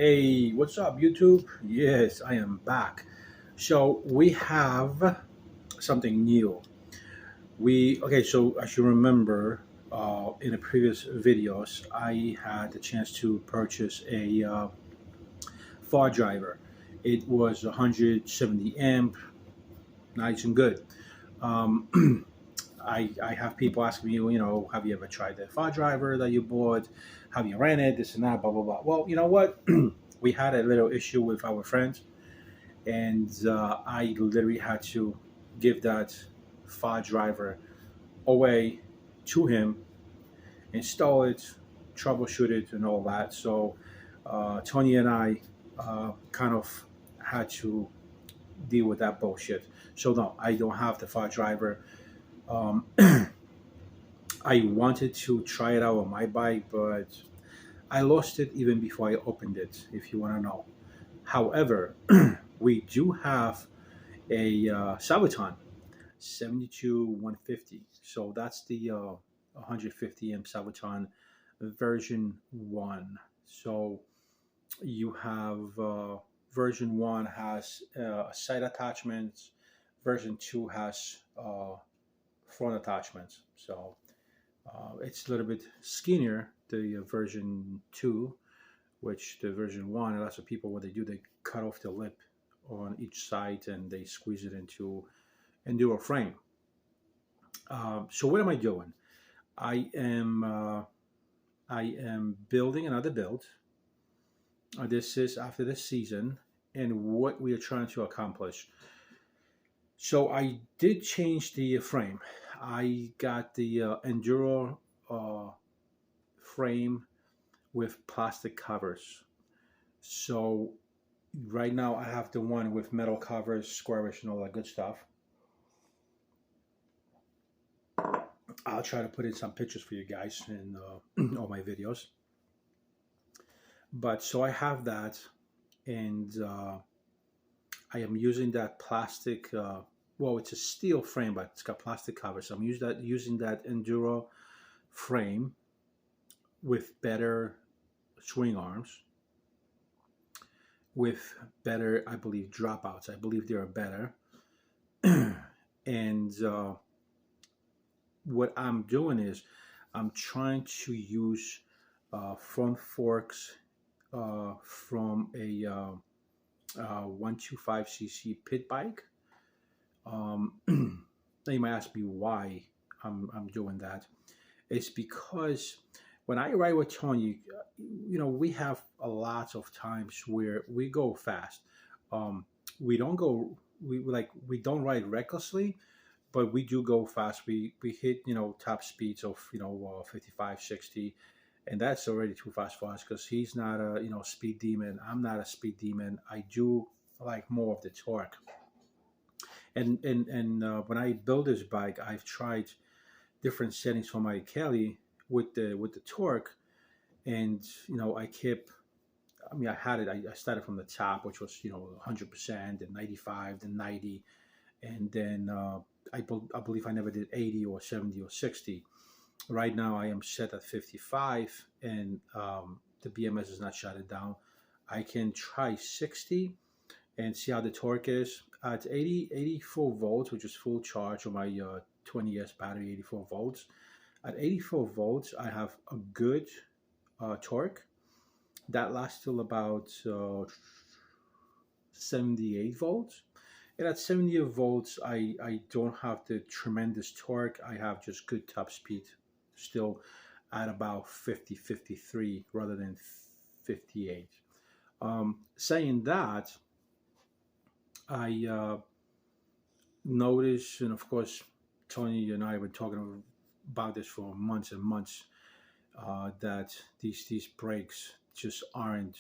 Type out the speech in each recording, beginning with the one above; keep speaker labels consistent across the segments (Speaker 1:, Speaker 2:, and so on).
Speaker 1: Hey, what's up, YouTube? Yes, I am back. So we have something new. So as you remember, in the previous videos, I had the chance to purchase a far driver. It was 170 amp, nice and good. Um, I have people asking me, have you ever tried the far driver that you bought? Have you ran it? This and that, blah blah blah. Well, you know what? We had a little issue with our friends, and I literally had to give that file driver away to him, install it, troubleshoot it, and all that. So Tony and I kind of had to deal with that bullshit. So no, I don't have the file driver. Um, I wanted to try it out on my bike, but I lost it even before I opened it. If you want to know. However, we do have a Sabaton 72 150. So that's the 150 amp Sabaton version 1. So you have version 1 has side attachments, version 2 has front attachments. So it's a little bit skinnier, the version 2, which the version 1, a lot of people, what they do, they cut off the lip on each side and they squeeze it into do a frame. So what am I doing? I am I am building another build. This is after this season, and what we are trying to accomplish. So I did change the frame. I got the Enduro uh, frame with plastic covers. So right now I have the one with metal covers, squarish, and all that good stuff. I'll try to put in some pictures for you guys in all my videos. But so I have that, and I am using that plastic. Well, it's a steel frame, but it's got plastic cover. So I'm using that Enduro frame with better swing arms, with better, I believe, dropouts. I believe they are better. And what I'm doing is I'm trying to use front forks from a 125cc pit bike. Now you might ask me why I'm doing that. It's because when I ride with Tony, we have a lot of times where we go fast. We don't go, we don't ride recklessly, but we do go fast. We hit, top speeds of, 55, 60, and that's already too fast for us because he's not a, speed demon. I'm not a speed demon. I do like more of the torque. And when I build this bike, I've tried different settings for my Kelly with the torque, and I kept. I mean, I had it. I started from the top, which was 100%, and 95, then 90, and then I believe I never did 80 or 70 or 60. Right now, I am set at 55, and the BMS is not shutting down. I can try 60 and see how the torque is at 84 volts, which is full charge on my 20S battery, 84 volts. At 84 volts, I have a good torque that lasts till about 78 volts. And at 78 volts, I don't have the tremendous torque. I have just good top speed, still at about 50, 53 rather than 58. Saying that, I noticed, and of course, Tony and I have been talking about this for months and months, that these brakes just aren't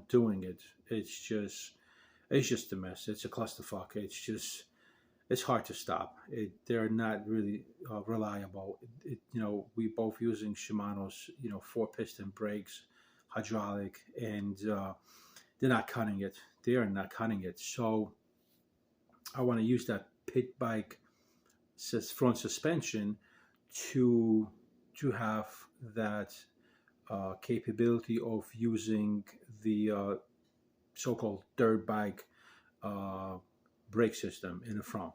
Speaker 1: doing it. It's just a mess. It's a clusterfuck. It's hard to stop. They're not really reliable. We both using Shimano's 4 piston brakes, hydraulic, and they're not cutting it. They are not cutting it. So I want to use that pit bike front suspension to have that capability of using the so-called dirt bike uh, brake system in the front.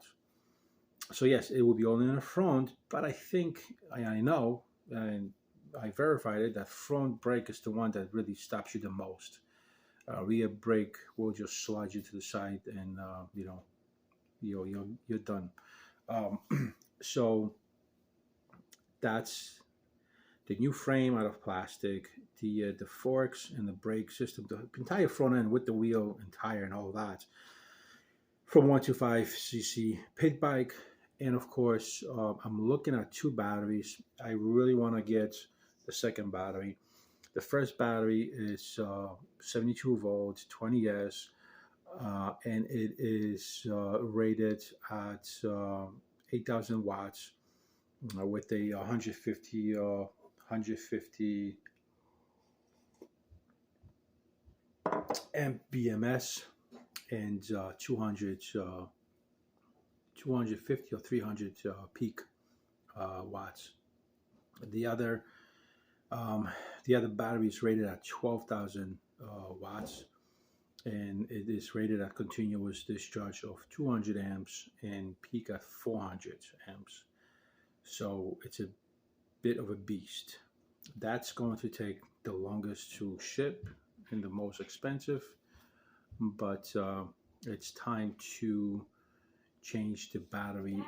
Speaker 1: So yes, it will be all in the front, but I think I know, and I verified it, that front brake is the one that really stops you the most. Rear brake will just slide you to the side, and you're done. So that's the new frame out of plastic, the forks and the brake system, the entire front end with the wheel and tire and all that, from 125cc pit bike. And of course, I'm looking at two batteries. I really want to get the second battery. The first battery is 72 volts, 20S, and it is rated at 8,000 watts with a 150 amp BMS and 250 or 300 peak watts. The other the other battery is rated at 12,000 watts, and it is rated at continuous discharge of 200 amps and peak at 400 amps. So it's a bit of a beast. That's going to take the longest to ship and the most expensive, but it's time to change the battery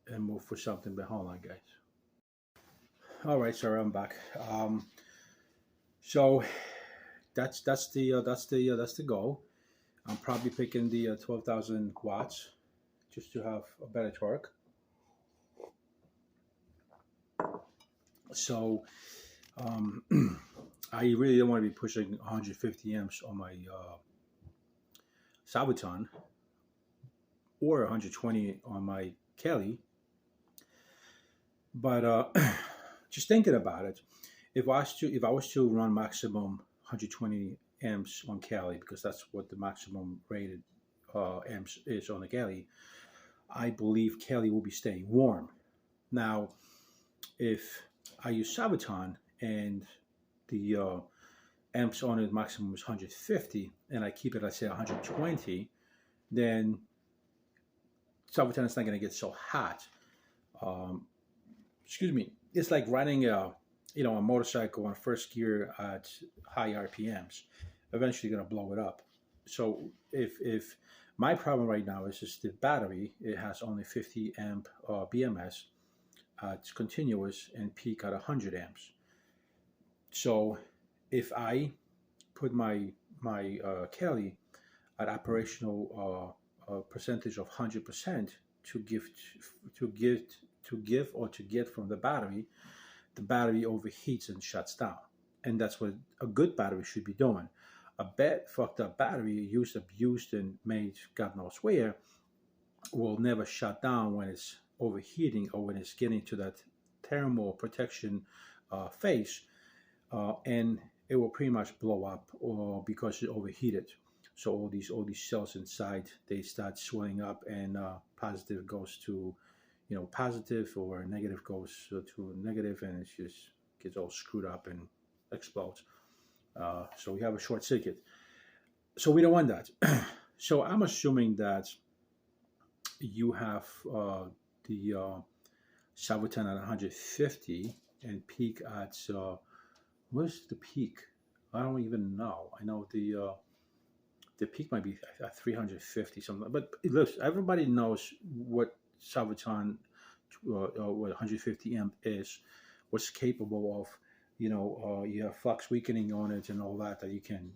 Speaker 1: and move for something. But hold on, guys. All right, sorry, I'm back. So that's the goal. I'm probably picking the 12,000 watts just to have a better torque. So I really don't want to be pushing 150 amps on my Sabaton or 120 on my Kelly. But just thinking about it, if I was to run maximum 120 amps on Kelly, because that's what the maximum rated amps is on the Kelly, I believe Kelly will be staying warm. Now, if I use Sabaton and the amps on it maximum is 150, and I keep it, let's say, 120, then Sabaton is not going to get so hot. Excuse me. It's like riding a motorcycle on first gear at high RPMs. Eventually, going to blow it up. So if my problem right now is just the battery, it has only 50 amp BMS. It's continuous and peak at 100 amps. So if I put my Kelly at operational percentage of 100% to give or to get from the battery overheats and shuts down, and that's what a good battery should be doing. A bad fucked up battery, used, abused, and made God knows where, will never shut down when it's overheating or when it's getting to that thermal protection phase, and it will pretty much blow up, or because it overheated. So all these cells inside, they start swelling up, and positive goes to positive, or negative goes to negative, and it just gets all screwed up and explodes. So we have a short circuit. So we don't want that. So I'm assuming that you have the Sabaton at 150 and peak at where's the peak? I don't even know. I know the peak might be at 350 something. But look, everybody knows what Sabaton what 150 amp is, what's capable of. You have flux weakening on it and all that you can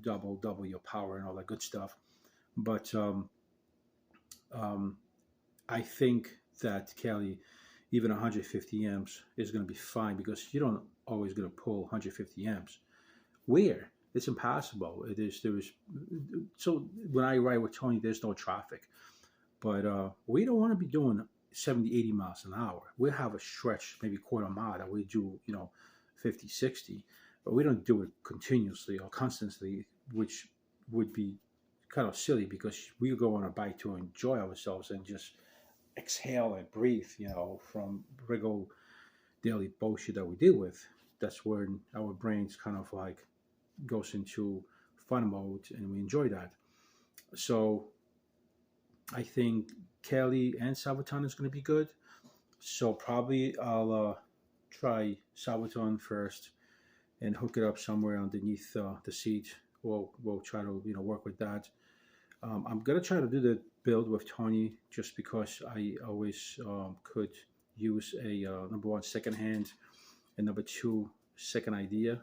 Speaker 1: double your power and all that good stuff. But I think that Kelly, even 150 amps is going to be fine, because you don't always going to pull 150 amps. Where? It's impossible. There is. So when I ride with Tony, there's no traffic. But we don't want to be doing 70, 80 miles an hour. We'll have a stretch, maybe quarter mile, that we do, 50, 60. But we don't do it continuously or constantly, which would be kind of silly, because we go on a bike to enjoy ourselves and just exhale and breathe, from regular daily bullshit that we deal with. That's where our brains kind of like goes into fun mode, and we enjoy that. So I think Kelly and Sabaton is going to be good. So probably I'll try Sabaton first and hook it up somewhere underneath the seat. We'll try to work with that. I'm gonna try to do the build with Tony just because I always could use a number one second hand and number two second idea.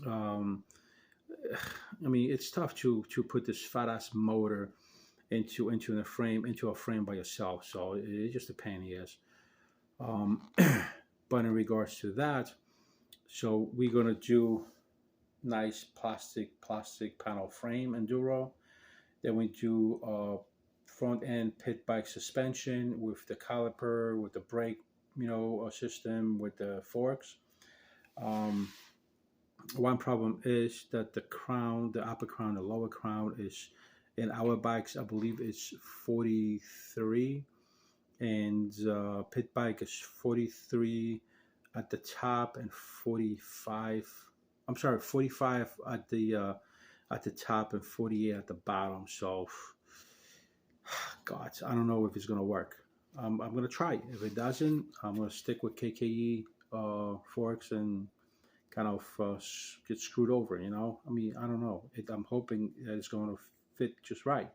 Speaker 1: Um, I mean it's tough to put this fat ass motor into a frame by yourself. So it's just a pain in the ass. Um, but in regards to that, so we're gonna do nice plastic panel frame enduro. Then we do front end pit bike suspension with the caliper, with the brake, system, with the forks. Um, One problem is that the crown, the upper crown, the lower crown is in our bikes. I believe it's 43, and pit bike is 43 at the top and 45. I'm sorry, 45 at the top and 48 at the bottom. So, God, I don't know if it's gonna work. I'm gonna try. If it doesn't, I'm gonna stick with KKE forks and kind of get screwed over. I mean, I don't know. I'm hoping that it's going to fit just right.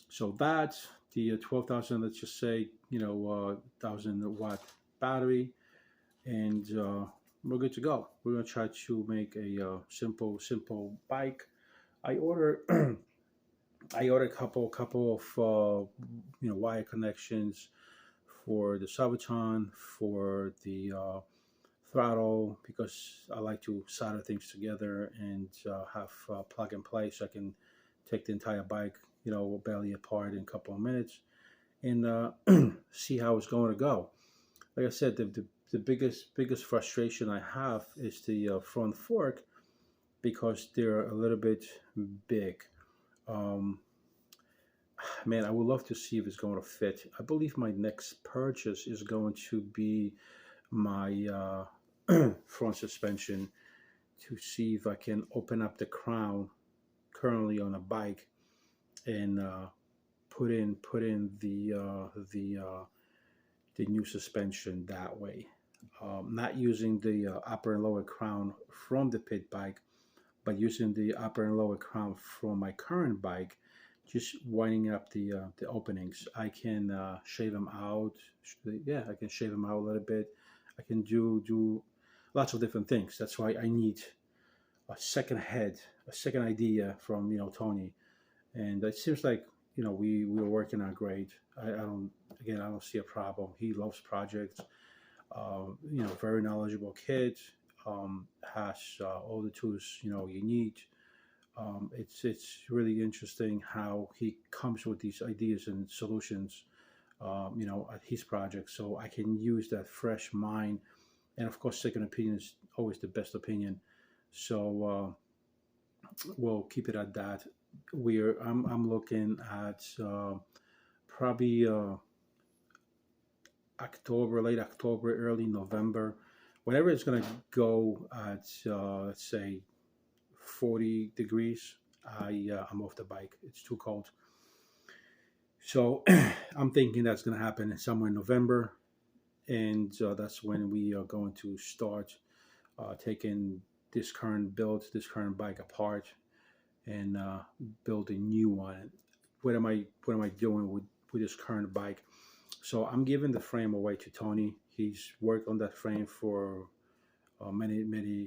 Speaker 1: So that the 12,000, let's just say, 1,000 watt battery, and we're good to go. We're gonna try to make a simple bike. I order I ordered a couple of wire connections for the Sabaton, for the throttle, because I like to solder things together and have plug and play, so I can take the entire bike, belly apart in a couple of minutes and see how it's going to go. Like I said, the biggest frustration I have is the front fork because they're a little bit big. Um, Man, I would love to see if it's going to fit. I believe my next purchase is going to be my front suspension to see if I can open up the crown currently on a bike and put in the new suspension that way. Not using the upper and lower crown from the pit bike, but using the upper and lower crown from my current bike, just winding up the openings. I can shave them out. Yeah, I can shave them out a little bit. I can do lots of different things. That's why I need a second head, a second idea from Tony, and it seems like we were working out great. I don't see a problem. He loves projects. Very knowledgeable kid. Has all the tools you need. It's really interesting how he comes with these ideas and solutions. At his project, so I can use that fresh mind. And of course, second opinion is always the best opinion. So we'll keep it at that. I'm looking at probably October, late October, early November, whenever it's going to go at let's say 40 degrees. I'm off the bike. It's too cold. So I'm thinking that's going to happen somewhere in November, and that's when we are going to start taking this current bike apart and build a new one. What am I doing with this current bike? So I'm giving the frame away to Tony. He's worked on that frame for many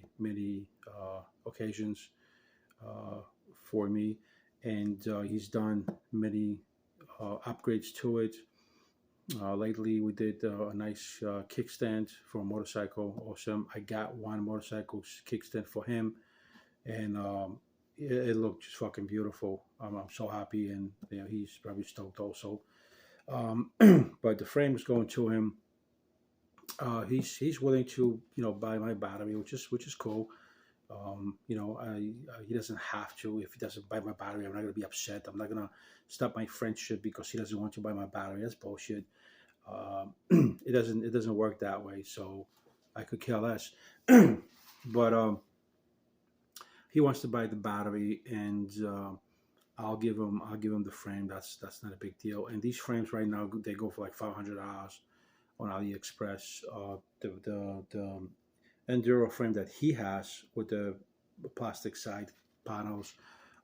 Speaker 1: occasions for me, and he's done many upgrades to it. Lately, we did a nice kickstand for a motorcycle. Awesome. I got one motorcycle kickstand for him, and it looked just fucking beautiful. I'm so happy, and he's probably stoked also. Um, but the frame is going to him. He's willing to buy my battery, which is cool. He doesn't have to. If he doesn't buy my battery, I'm not gonna be upset. I'm not gonna stop my friendship because he doesn't want to buy my battery. That's bullshit. It doesn't work that way. So I could care less. But he wants to buy the battery, and I'll give him the frame. That's not a big deal. And these frames right now, they go for like $500 on AliExpress. The Enduro frame that he has with the plastic side panels,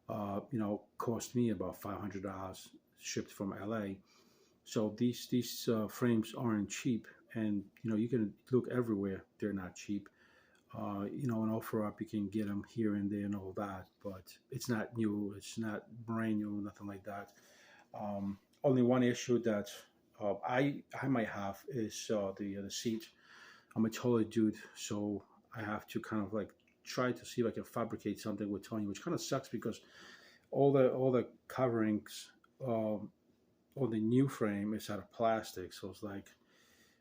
Speaker 1: cost me about $500 shipped from LA. So these frames aren't cheap, and you can look everywhere; they're not cheap. On OfferUp you can get them here and there and all that, but it's not new. It's not brand new, nothing like that. Only one issue that I might have is the seat. I'm a taller dude, so I have to kind of like try to see if I can fabricate something with Tony, which kind of sucks because all the coverings on the new frame is out of plastic, so it's like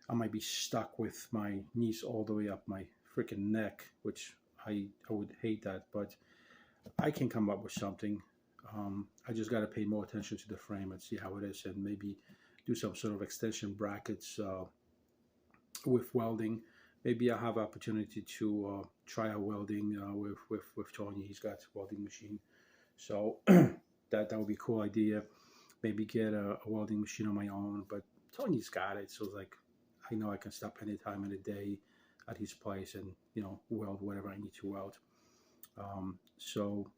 Speaker 1: I might be stuck with my knees all the way up my freaking neck, which I would hate that, but I can come up with something. I just got to pay more attention to the frame and see how it is, and maybe do some sort of extension brackets with welding. Maybe I'll have opportunity to try out welding with Tony. He's got a welding machine, so that would be a cool idea. Maybe get a welding machine on my own, but Tony's got it, so it's like I know I can stop any time in the day at his place and weld whatever I need to weld. So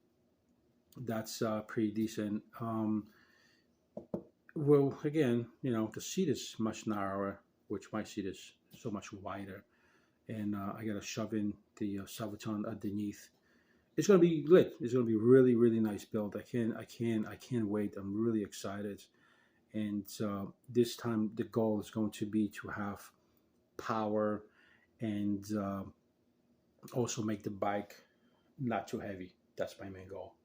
Speaker 1: that's pretty decent. Well, again, the seat is much narrower, which my seat is so much wider, and I got to shove in the Saviton underneath. It's gonna be lit. It's gonna be really, really nice build. I can't wait. I'm really excited. And this time, the goal is going to be to have power and also make the bike not too heavy. That's my main goal.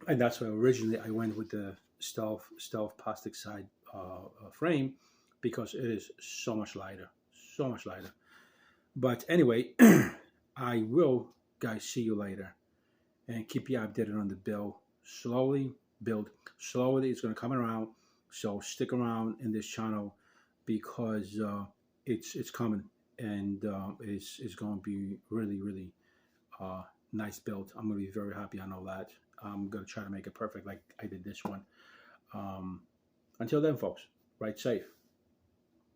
Speaker 1: And that's why originally I went with the stealth plastic side frame, because it is so much lighter. But anyway, I will, guys, see you later, and keep you updated on the build. Build slowly. It's going to come around, so stick around in this channel because it's coming, and it's going to be really, really nice build. I'm going to be very happy. I know that. I'm going to try to make it perfect like I did this one. Until then, folks, ride safe.